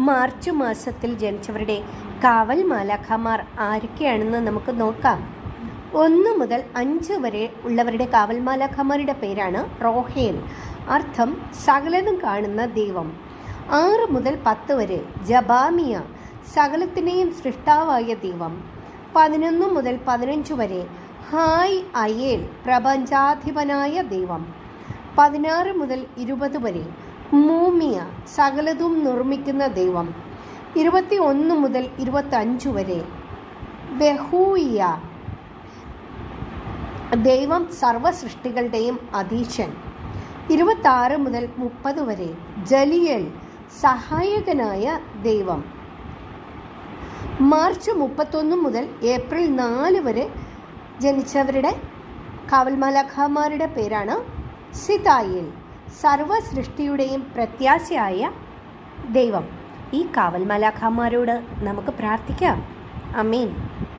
March മാസത്തിൽ ജനിച്ചവരുടെ കാവൽ മാലാഖമാർ ആരൊക്കെയാണെന്ന് നമുക്ക് നോക്കാം. 1 മുതൽ 5 വരെ ഉള്ളവരുടെ കാവൽ മാലാഖമാരുടെ പേരാണ് റോഹേൽ, അർത്ഥം സകലതും കാണുന്ന ദൈവം. 6 മുതൽ 10 വരെ ജബാമിയ, സകലത്തിനെയും സൃഷ്ടാവായ ദൈവം. 11 മുതൽ 15 വരെ ഹായ് അയേൽ, പ്രപഞ്ചാധിപനായ ദൈവം. 16 മുതൽ 20 വരെ മൂമിയ, സകലതും നിർമ്മിക്കുന്ന ദൈവം. 21 മുതൽ 25 വരെ ബഹൂയ, ദൈവം സർവസൃഷ്ടികളുടെയും അധീശൻ. 26 മുതൽ 30 വരെ ജലിയൽ, സഹായകനായ ദൈവം. മാർച്ച് 31 മുതൽ ഏപ്രിൽ 4 വരെ ജനിച്ചവരുടെ കാവൽമാലാഖമാരുടെ പേരാണ് സിതായേൽ, സർവസൃഷ്ടിയുടെയും പ്രത്യാശയായ ദൈവം. ഈ കാവൽമാലാഖമാരോട് നമുക്ക് പ്രാർത്ഥിക്കാം. ആമേൻ.